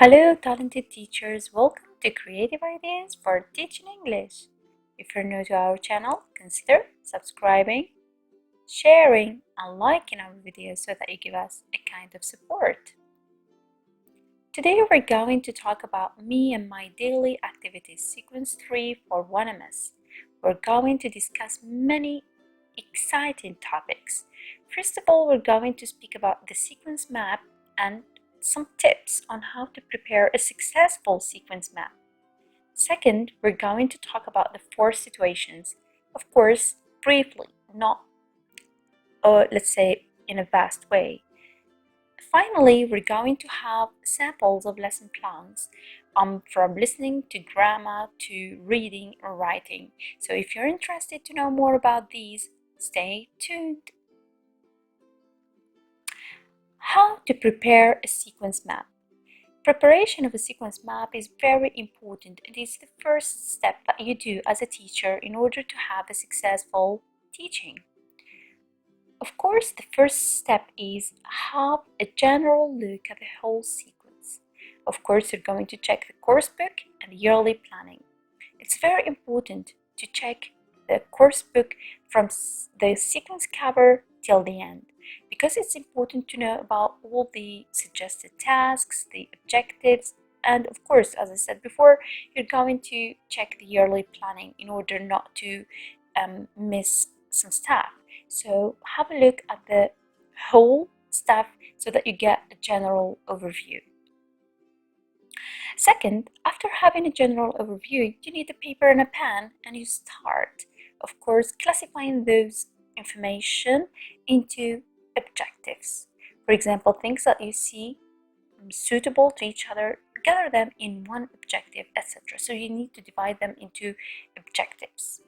Hello, talented teachers. Welcome to Creative Ideas for Teaching English. If you're new to our channel, consider subscribing, sharing, and liking our videos so that you give us a kind of support. Today, we're going to talk about me and my daily activities, sequence 3 for 1MS. We're going to discuss many exciting topics. First of all, we're going to speak about the sequence map and some tips on how to prepare a successful sequence map. Second, we're going to talk about the 4 situations, of course, briefly, not, let's say, in a vast way. Finally, we're going to have samples of lesson plans from listening to grammar to reading or writing. So if you're interested to know more about these, stay tuned. How to prepare a sequence map. Preparation of a sequence map is very important. It is the first step that you do as a teacher in order to have a successful teaching. Of course, the first step is have a general look at the whole sequence. Of course, you're going to check the course book and yearly planning. It's very important to check the course book from the sequence cover till the end, because it's important to know about all the suggested tasks, the objectives, and of course, as I said before, you're going to check the yearly planning in order not to miss some stuff. So have a look at the whole stuff so that you get a general overview. Second, after having a general overview, you need a paper and a pen, and you start, of course, classifying those information into objectives. For example, things that you see suitable to each other, gather them in one objective, etc. So you need to divide them into objectives.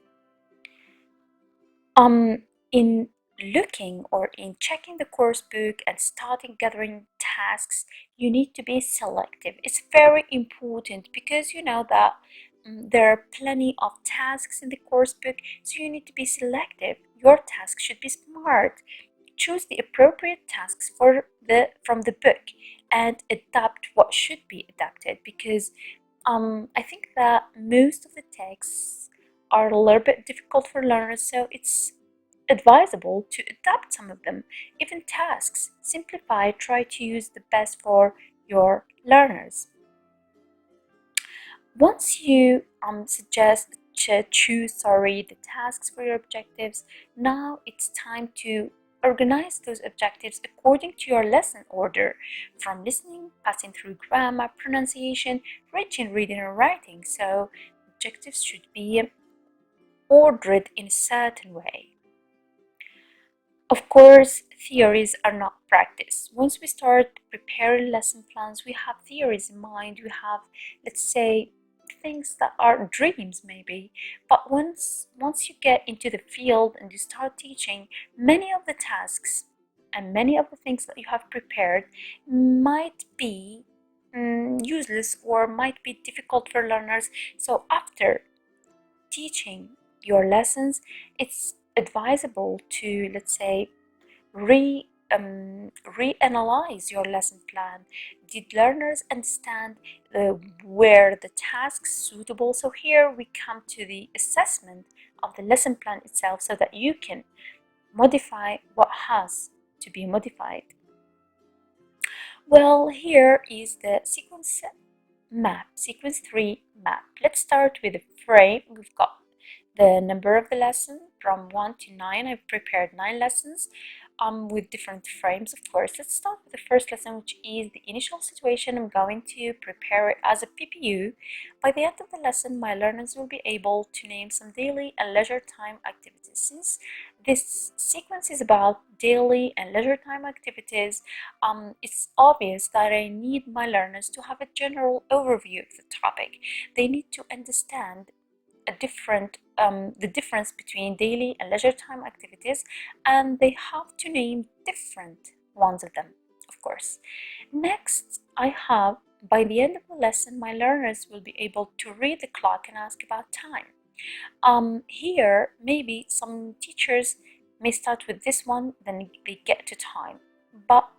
In looking or in checking the course book and starting gathering tasks, you need to be selective. It's very important because you know that there are plenty of tasks in the course book, so you need to be selective. Your task should be smart. Choose the appropriate tasks from the book and adapt what should be adapted, because I think that most of the texts are a little bit difficult for learners, so it's advisable to adapt some of them. Even tasks, simplify, try to use the best for your learners. Once you choose the tasks for your objectives, now it's time to organize those objectives according to your lesson order, from listening, passing through grammar, pronunciation, writing, reading, and writing. So objectives should be ordered in a certain way. Of course, theories are not practice. Once we start preparing lesson plans, we have theories in mind. We have, let's say, things that are dreams maybe. But once you get into the field and you start teaching, many of the tasks and many of the things that you have prepared might be useless or might be difficult for learners. So after teaching your lessons, it's advisable to, let's say, reanalyze your lesson plan. Did learners understand where the tasks suitable? So here we come to the assessment of the lesson plan itself so that you can modify what has to be modified. Well, here is the sequence map, sequence 3 map. Let's start with the frame. We've got the number of the lesson from 1 to 9. I've prepared 9 lessons with different frames, of course. Let's start with the first lesson, which is the initial situation. I'm going to prepare it as a PPU. By the end of the lesson, my learners will be able to name some daily and leisure time activities. Since this sequence is about daily and leisure time activities, it's obvious that I need my learners to have a general overview of the topic. They need to understand the difference between daily and leisure time activities, and they have to name different ones of them, of course. Next, I have, by the end of the lesson, my learners will be able to read the clock and ask about time. Here, maybe some teachers may start with this one, then they get to time, but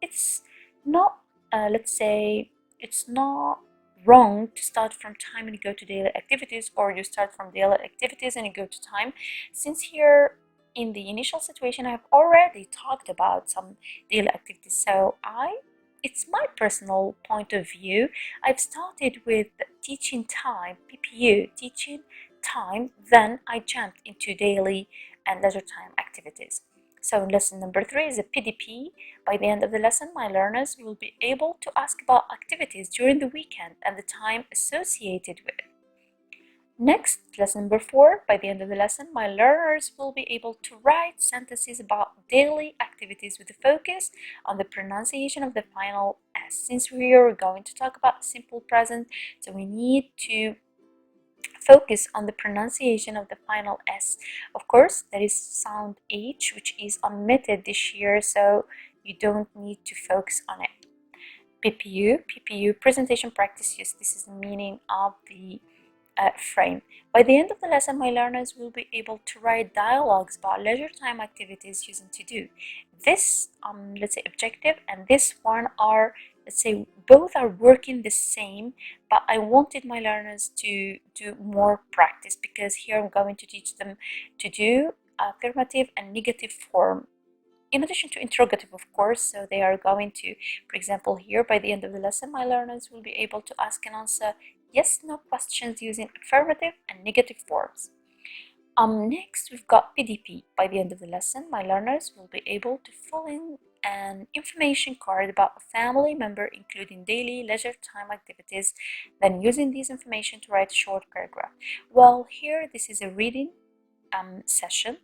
it's not, let's say, it's not wrong to start from time and you go to daily activities, or you start from daily activities and you go to time, since here in the initial situation I've already talked about some daily activities. So it's my personal point of view. I've started with teaching time, PPU, teaching time, then I jumped into daily and leisure time activities. So lesson number 3 is a PDP. By the end of the lesson, my learners will be able to ask about activities during the weekend and the time associated with it. Next, lesson number 4, by the end of the lesson, my learners will be able to write sentences about daily activities with a focus on the pronunciation of the final S. Since we are going to talk about simple present, so we need to focus on the pronunciation of the final S. Of course, there is sound H, which is omitted this year, so you don't need to focus on it. PPU, presentation practice use. This is the meaning of the frame. By the end of the lesson, my learners will be able to write dialogues about leisure time activities using to do. This, let's say, objective and this one are, let's say, both are working the same, but I wanted my learners to do more practice, because here I'm going to teach them to do affirmative and negative form, in addition to interrogative, of course. So they are going to, for example, here by the end of the lesson, my learners will be able to ask and answer yes, no questions using affirmative and negative forms. Next, we've got PDP. By the end of the lesson, my learners will be able to fill in an information card about a family member, including daily leisure time activities, then using these information to write a short paragraph. Well, here this is a reading session.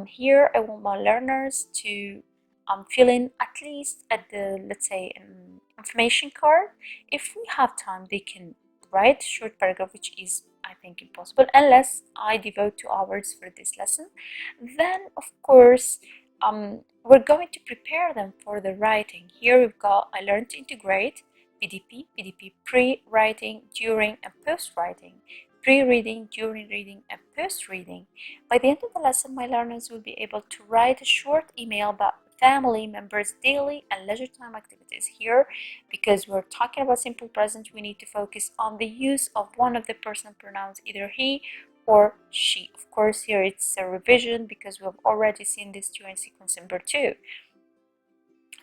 Here I want my learners to fill in at least at the, let's say, information card. If we have time, they can write a short paragraph, which is, I think, impossible unless I devote 2 hours for this lesson. Then, of course, we're going to prepare them for the writing. Here we've got I learned to integrate, PDP, pre-writing, during, and post-writing. Pre-reading, during reading, and post-reading. By the end of the lesson, my learners will be able to write a short email about family members' daily and leisure time activities. Here, because we're talking about simple present, we need to focus on the use of one of the personal pronouns, either he or she. Of course, here it's a revision because we've already seen this during sequence number 2.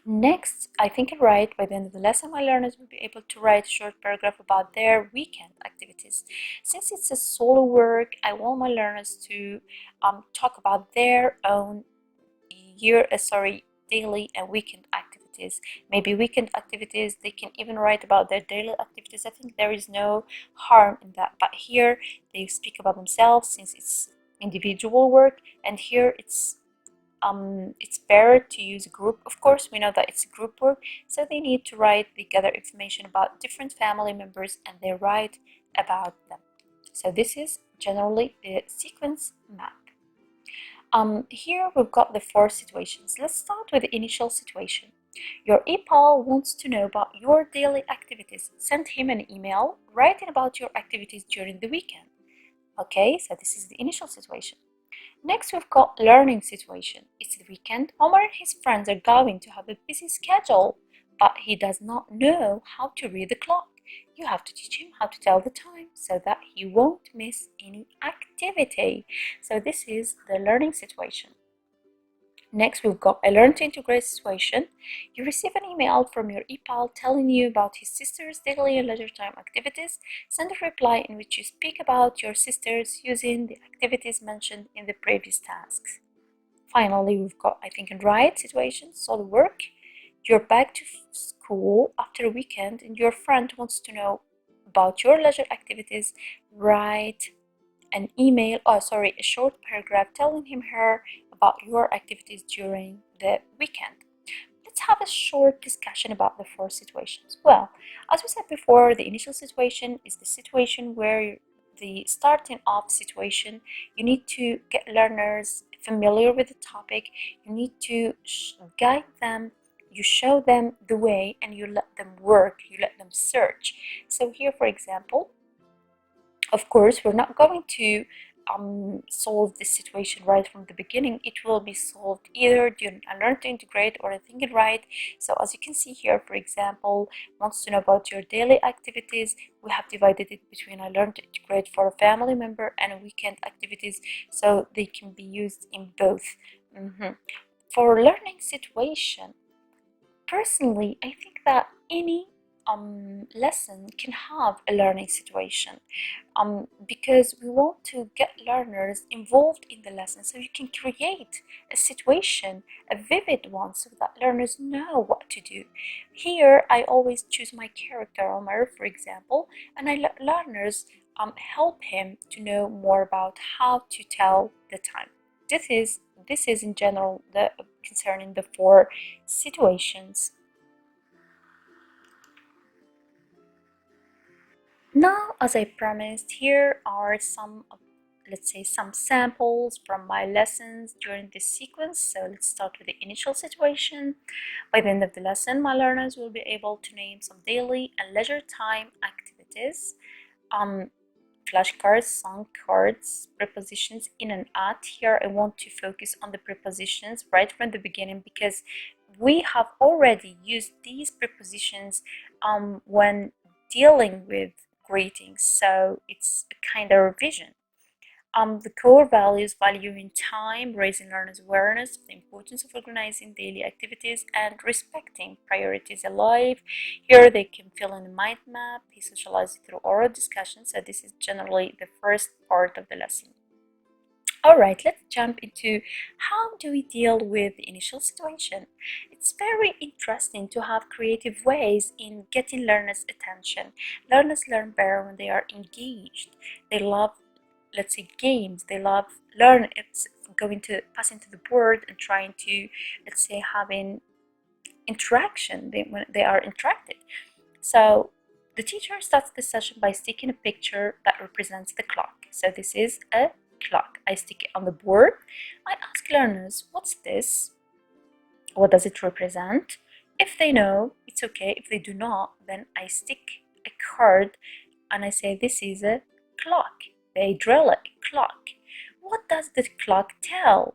Next, I think and write. By the end of the lesson, my learners will be able to write a short paragraph about their weekend activities. Since it's a solo work, I want my learners to talk about their own daily and weekend activities. Maybe weekend activities, they can even write about their daily activities. I think there is no harm in that. But here they speak about themselves, since it's individual work, and here it's better to use a group. Of course, we know that it's a group work, so they need to write, they gather information about different family members and they write about them. So this is generally the sequence map. Here we've got the 4 situations. Let's start with the initial situation. Your EPAL wants to know about your daily activities. Send him an email writing about your activities during the weekend. Okay, so this is the initial situation. Next, we've got learning situation. It's the weekend. Omar and his friends are going to have a busy schedule, but he does not know how to read the clock. You have to teach him how to tell the time so that he won't miss any activity. So this is the learning situation. Next, we've got a learn to integrate situation. You receive an email from your EPAL telling you about his sister's daily and leisure time activities. Send a reply in which you speak about your sisters using the activities mentioned in the previous tasks. Finally, we've got I think and write situation, solo work. You're back to school after a weekend and your friend wants to know about your leisure activities. Write an email, a short paragraph telling her about your activities during the weekend. Let's have a short discussion about the 4 situations. Well, as we said before, the initial situation is the situation where the starting off situation, you need to get learners familiar with the topic, you need to guide them, you show them the way, and you let them work, you let them search. So here, for example, of course, we're not going to solve this situation right from the beginning, it will be solved either during a learn to integrate or a think it right. So as you can see here, for example, wants to know about your daily activities. We have divided it between a learn to integrate for a family member and a weekend activities, so they can be used in both. For learning situation, personally, I think that any lesson can have a learning situation, because we want to get learners involved in the lesson, so you can create a situation, a vivid one, so that learners know what to do. Here I always choose my character Omar, for example, and I let learners help him to know more about how to tell the time. This is in general the concerning the four situations. Now, as I promised, here are some, let's say, some samples from my lessons during this sequence. So let's start with the initial situation. By the end of the lesson, my learners will be able to name some daily and leisure time activities, flashcards, song cards, prepositions in and at. Here I want to focus on the prepositions right from the beginning, because we have already used these prepositions when dealing with greetings, so it's a kind of revision. The core values: valuing time, raising learners' awareness of the importance of organizing daily activities, and respecting priorities alive. Here they can fill in a mind map, they socialize through oral discussion, so this is generally the first part of the lesson. Alright, let's jump into how do we deal with the initial situation. It's very interesting to have creative ways in getting learners' attention. Learners learn better when they are engaged. They love, let's say, games. They love it's going to pass into the board and trying to, let's say, having interaction when they are interacted. So the teacher starts the session by sticking a picture that represents the clock. So this is a clock. I stick it on the board. I ask learners, what's this? What does it represent? If they know, it's okay. If they do not, then I stick a card and I say this is a clock. They drill it, clock. What does the clock tell?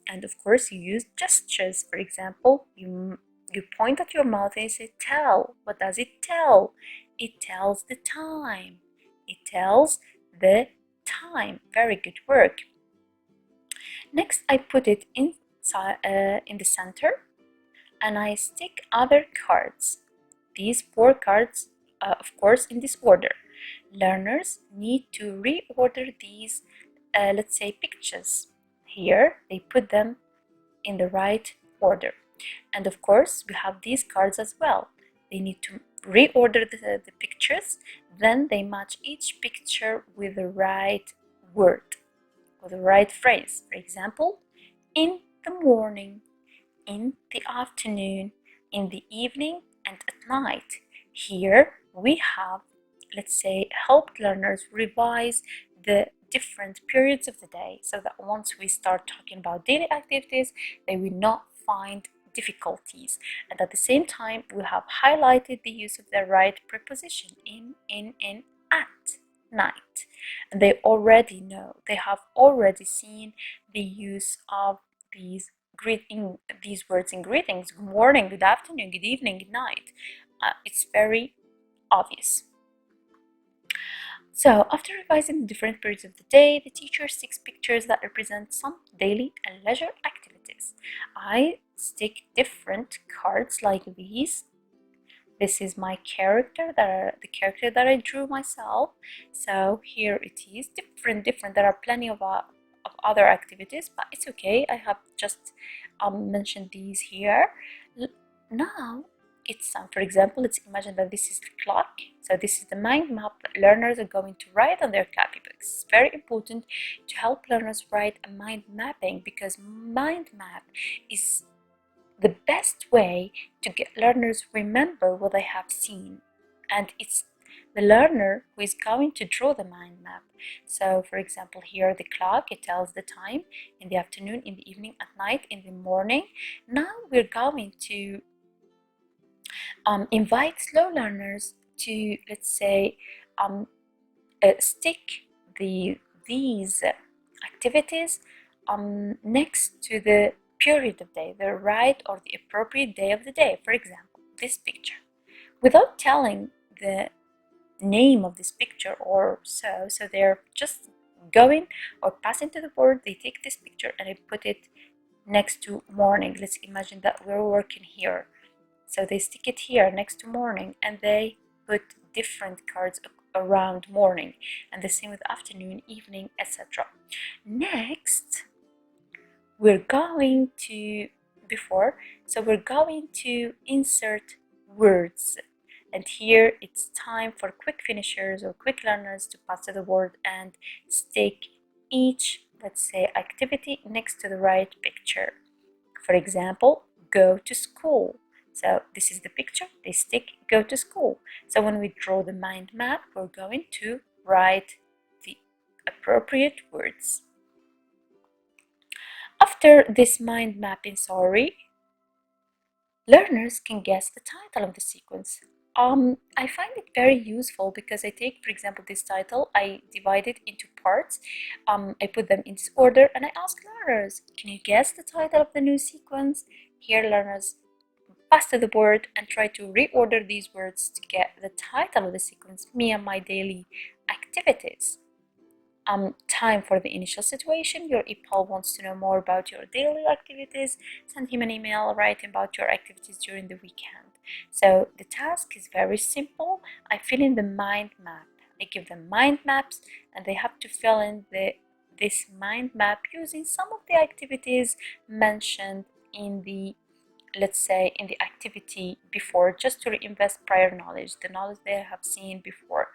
And of course you use gestures. For example, you point at your mouth and say tell. What does it tell? It tells the time. It tells the time. Very good work. Next, I put it inside in the center, and I stick other cards. These four cards, of course, in this order. Learners need to reorder these, let's say, pictures. Here, they put them in the right order. And of course, we have these cards as well. They need to reorder the pictures, then they match each picture with the right word, with the right phrase. For example, in the morning, in the afternoon, in the evening, and at night. Here we have, let's say, helped learners revise the different periods of the day, so that once we start talking about daily activities, they will not find difficulties. And at the same time, we have highlighted the use of the right preposition in, at night. And they already know, they have already seen the use of these these words in greetings: good morning, good afternoon, good evening, good night. It's very obvious. So after revising the different periods of the day, the teacher sticks pictures that represent some daily and leisure activities. I stick different cards like these. This is my character, the character that I drew myself. So here it is, different. There are plenty of other activities, but it's okay. I have just mentioned these here. Now it's for example, let's imagine that this is the clock. So this is the mind map that learners are going to write on their copybooks. It's very important to help learners write a mind mapping, because mind map is the best way to get learners remember what they have seen, and it's the learner who is going to draw the mind map. So for example, here the clock, it tells the time in the afternoon, in the evening, at night, in the morning. Now we're going to invite slow learners to, let's say, stick these activities next to the period of day, the right or the appropriate day of the day. For example, this picture. Without telling the name of this picture or so they're just going or passing to the board, they take this picture and they put it next to morning. Let's imagine that we're working here. So they stick it here next to morning and they put different cards around morning, and the same with afternoon, evening, etc. Next, we're going to we're going to insert words, and here it's time for quick finishers or quick learners to pass to the board and stick each, let's say, activity next to the right picture. For example, go to school. So this is the picture, they stick go to school. So when we draw the mind map, we're going to write the appropriate words. After this mind mapping, learners can guess the title of the sequence. I find it very useful because I take, for example, this title, I divide it into parts, I put them in this order, and I ask learners, can you guess the title of the new sequence? Here learners pass to the board and try to reorder these words to get the title of the sequence, me and my daily activities. Time for the initial situation. Your EPAL wants to know more about your daily activities. Send him an email writing about your activities during the weekend. So the task is very simple. I fill in the mind map. I give them mind maps and they have to fill in this mind map using some of the activities mentioned in the, let's say, in the activity before, just to reinvest prior knowledge, the knowledge they have seen before.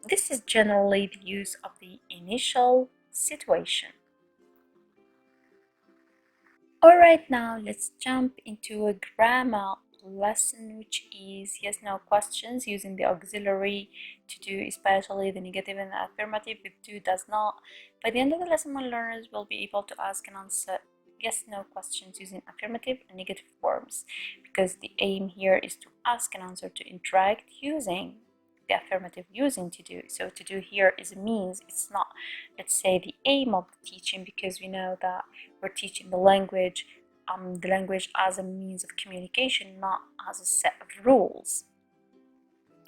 This is generally the use of the initial situation. Alright, now let's jump into a grammar lesson, which is yes no questions using the auxiliary to do, especially the negative and the affirmative with do, does not. By the end of the lesson, my learners will be able to ask and answer yes no questions using affirmative and negative forms, because the aim here is to ask and answer, to interact using the affirmative, using to do. So to do here is a means, it's not, let's say, the aim of the teaching, because we know that we're teaching the language as a means of communication, not as a set of rules.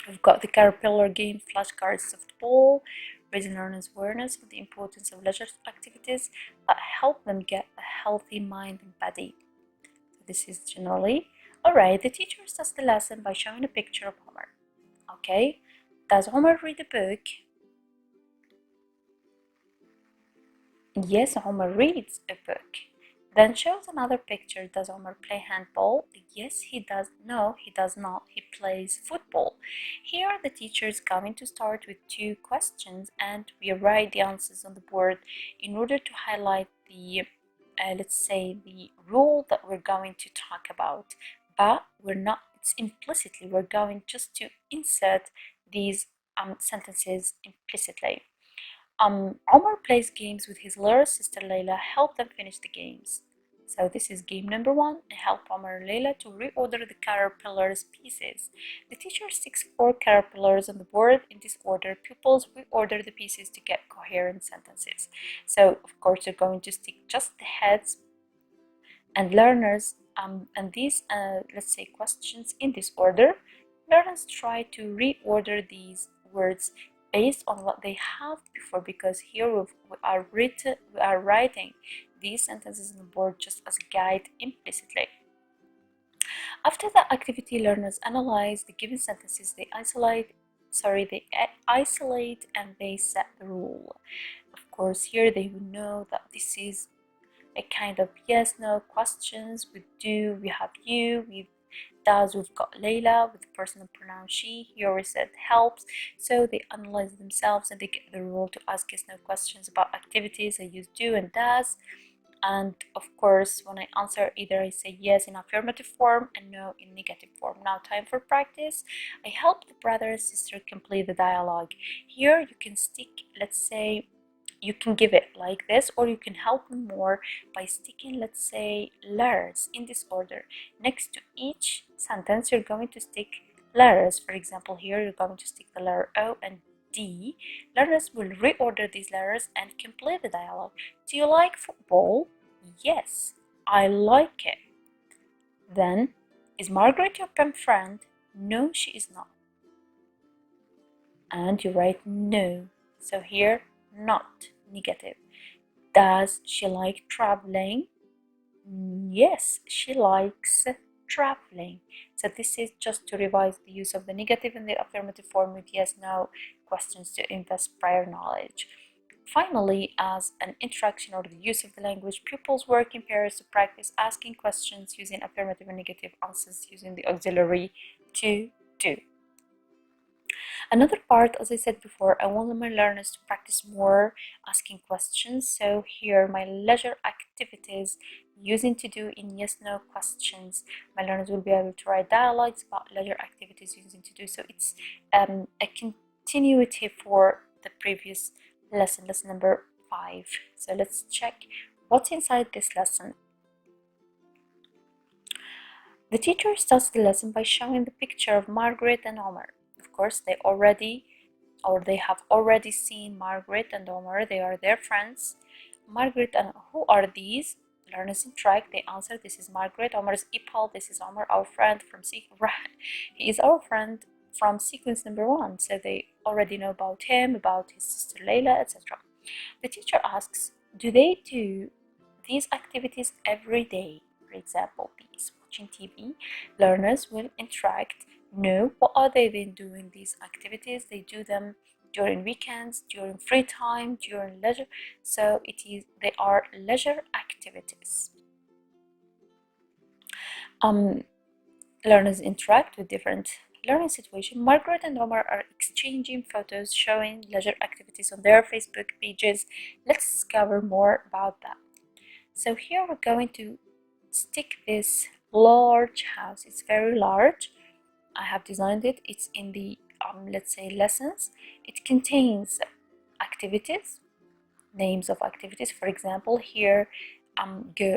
We've got the caterpillar game, flashcards, softball, raising learners' awareness of the importance of leisure activities that help them get a healthy mind and body. So this is generally. Alright, the teacher starts the lesson by showing a picture of Homer. Okay, does Homer read a book? Yes, Homer reads a book. Then shows another picture. Does Homer play handball? Yes, he does. No, he does not. He plays football. Here the teacher is going to start with two questions and we write the answers on the board in order to highlight the, let's say, the rule that we're going to talk about. But we're not, it's implicitly, we're going just to insert these sentences implicitly. Omar plays games with his little sister Layla. Help them finish the games. So this is game number 1. Help Omar and Layla to reorder the caterpillars pieces. The teacher sticks 4 caterpillars on the board in this order. Pupils reorder the pieces to get coherent sentences. So of course you're going to stick just the heads, and learners and these let's say questions in this order. Learners try to reorder these words based on what they have before, because here we are writing these sentences on the board just as a guide implicitly. After the activity, learners analyze the given sentences. They isolate and they set the rule. Of course, here they will know that this is a kind of yes no questions. With do, we have you. With does, we've got Layla. With the personal pronoun she. Here we said helps. So they analyze themselves and they get the rule to ask yes no questions about activities. I use do and does. And of course, when I answer, either I say yes in affirmative form and no in negative form. Now time for practice. I help the brother and sister complete the dialogue. Here you can stick, let's say, you can give it like this, or you can help them more by sticking, let's say, letters in this order. Next to each sentence, you're going to stick letters. For example, here you're going to stick the letter O and D, learners will reorder these letters and complete the dialogue. Do you like football? Yes, I like it. Then, is Margaret your pen friend? No, she is not. And you write no. So here, not, negative. Does she like traveling? Yes, she likes traveling. So this is just to revise the use of the negative in the affirmative form with yes, no questions to invest prior knowledge. Finally, as an interaction or the use of the language, pupils work in pairs to practice asking questions using affirmative and negative answers using the auxiliary to do. Another part, as I said before, I want my learners to practice more asking questions. So here, my leisure activities using to do in yes no questions. My learners will be able to write dialogues about leisure activities using to do. So it's a continuity for the previous lesson number 5. So let's check what's inside this lesson. The teacher starts the lesson by showing the picture of Margaret and Omar. Of course, they have already seen Margaret and Omar. They are their friends. Margaret and who are these? Learners interact. They answer, this is Margaret. Omar is Ipal. This is Omar, our friend from he is our friend from sequence number 1. So they already know about him, about his sister Layla, etc. The teacher asks, do they do these activities every day? For example, these watching TV. Learners will interact. No, what are they then doing these activities? They do them during weekends, during free time, during leisure. So they are leisure activities. Learners interact with different learning situations. Margaret and Omar are exchanging photos showing leisure activities on their Facebook pages. Let's discover more about that. So here we're going to stick this large house. It's very large. I have designed it. It's in the let's say lessons. It contains activities, names of activities. For example, here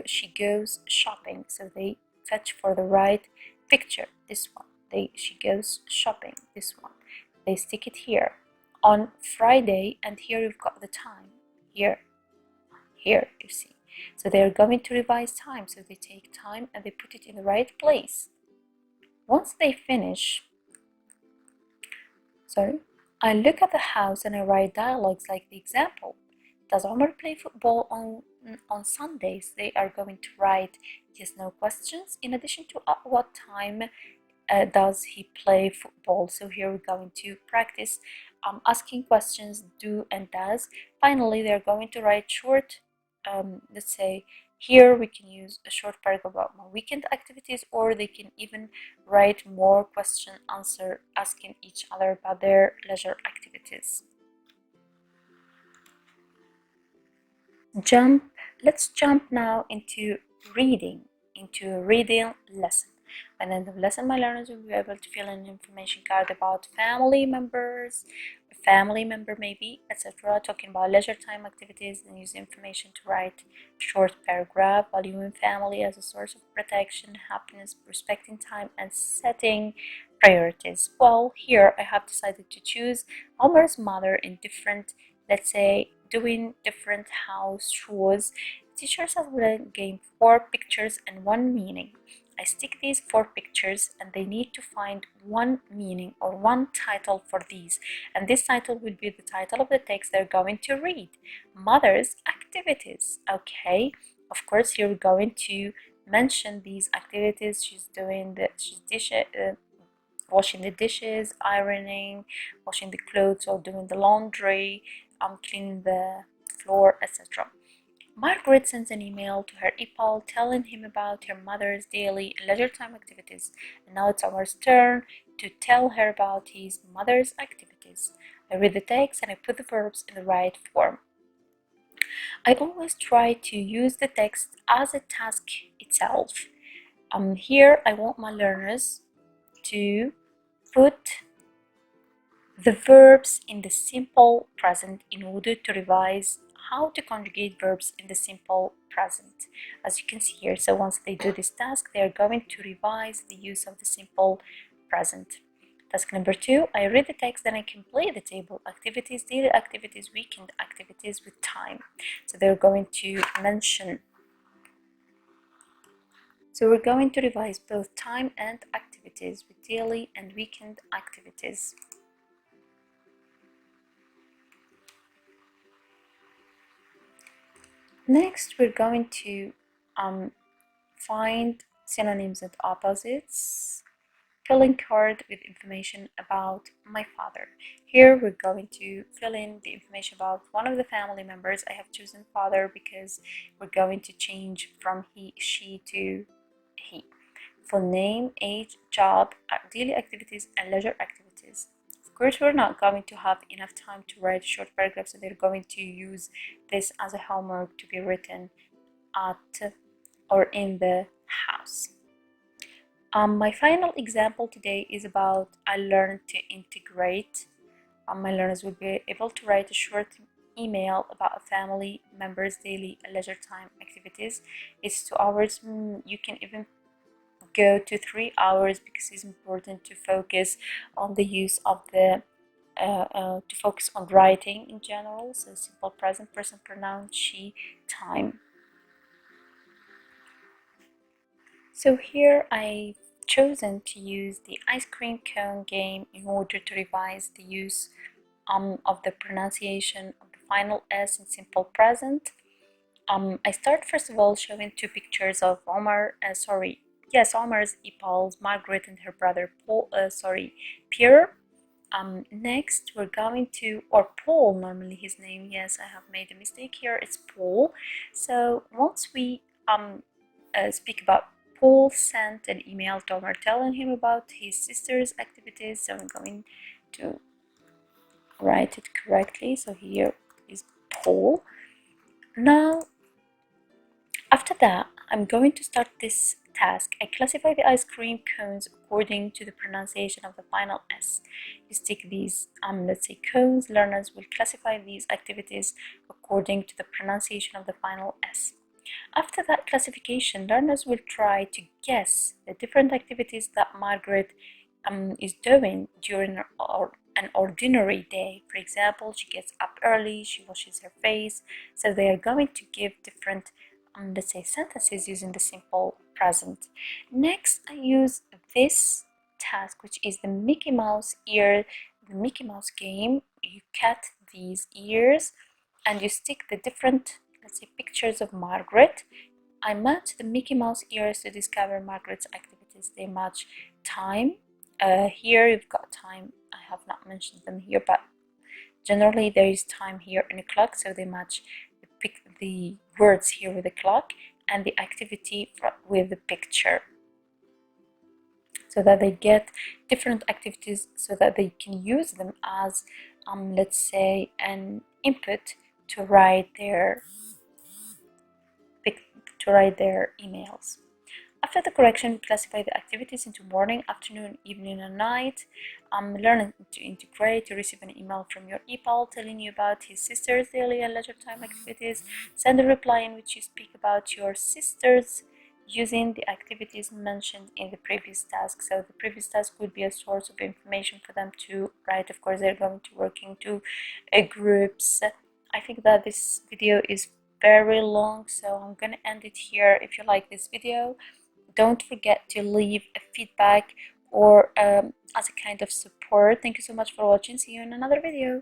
she goes shopping. So they search for the right picture. This one. She goes shopping. This one. They stick it here on Friday, and here you've got the time. Here you see. So they're going to revise time. So they take time and they put it in the right place. Once they finish, I look at the house and I write dialogues like the example. Does Omar play football on Sundays? They are going to write yes no questions in addition to at what time does he play football. So here we're going to practice asking questions do and does. Finally, they're going to write short, let's say here we can use a short paragraph about my weekend activities, or they can even write more question answer asking each other about their leisure activities. Let's jump now into reading lesson. By the end of the lesson, my learners will be able to fill in an information card about family members, a family member maybe, etc. Talking about leisure time activities, and use information to write short paragraph, valuing family as a source of protection, happiness, respecting time, and setting priorities. Well, here I have decided to choose Omar's mother in different, let's say, doing different house chores. Teachers have gained 4 pictures and 1 meaning. I stick these 4 pictures and they need to find 1 meaning or 1 title for these. And this title will be the title of the text they're going to read. Mother's activities. Okay, of course here we're going to mention these activities. She's washing the dishes, ironing, washing the clothes or doing the laundry, cleaning the floor, etc. Margaret sends an email to her Ipal telling him about her mother's daily leisure time activities, and now it's Omar's turn to tell her about his mother's activities. I read the text and I put the verbs in the right form. I always try to use the text as a task itself. Here I want my learners to put the verbs in the simple present in order to revise how to conjugate verbs in the simple present, as you can see here. So once they do this task, they are going to revise the use of the simple present. Task number 2, I read the text, then I complete the table. Activities, daily activities, weekend activities with time. So they're going to mention. So we're going to revise both time and activities with daily and weekend activities. Next, we're going to find synonyms and opposites. Filling card with information about my father. Here we're going to fill in the information about one of the family members. I have chosen father because we're going to change from he, she to he. Full name, age, job, daily activities, and leisure activities. Of course, we're not going to have enough time to write a short paragraph, so they're going to use this as a homework to be written at or in the house. My final example today is about I learned to integrate. My learners will be able to write a short email about a family member's daily leisure time activities. It's 2 hours. You can even go to 3 hours because it's important to focus on the use of the to focus on writing in general. So simple present, person, pronoun, she, time. So here I've chosen to use the ice cream cone game in order to revise the use of the pronunciation of the final S in simple present. I start first of all showing 2 pictures of Omar's Epal's, Margaret and her brother Pierre. Next we're going to, or Paul, normally his name, yes, I have made a mistake here, it's Paul. So once we speak about Paul sent an email to Omar telling him about his sister's activities, so I'm going to write it correctly. So here is Paul. Now, after that, I'm going to start this task. I classify the ice cream cones according to the pronunciation of the final S. You stick these, let's say cones. Learners will classify these activities according to the pronunciation of the final S. After that classification, learners will try to guess the different activities that Margaret is doing during an ordinary day. For example, she gets up early, she washes her face. So they are going to give different, let's say, sentences using the simple present. Next, I use this task, which is the Mickey Mouse ear, the Mickey Mouse game. You cut these ears and you stick the different, let's say, pictures of Margaret. I match the Mickey Mouse ears to discover Margaret's activities. They match time. Here you've got time. I have not mentioned them here, but generally there is time here in a clock, so they match the words here with the clock and the activity with the picture, so that they get different activities so that they can use them as let's say an input to write their emails. After the correction, classify the activities into morning, afternoon, evening, and night. Learn to integrate. You receive an email from your Epal telling you about his sister's daily and leisure time activities. Send a reply in which you speak about your sister's using the activities mentioned in the previous task. So the previous task would be a source of information for them to write. Of course, they're going to work into groups. I think that this video is very long, so I'm gonna end it here. If you like this video, don't forget to leave a feedback or as a kind of support. Thank you so much for watching. See you in another video.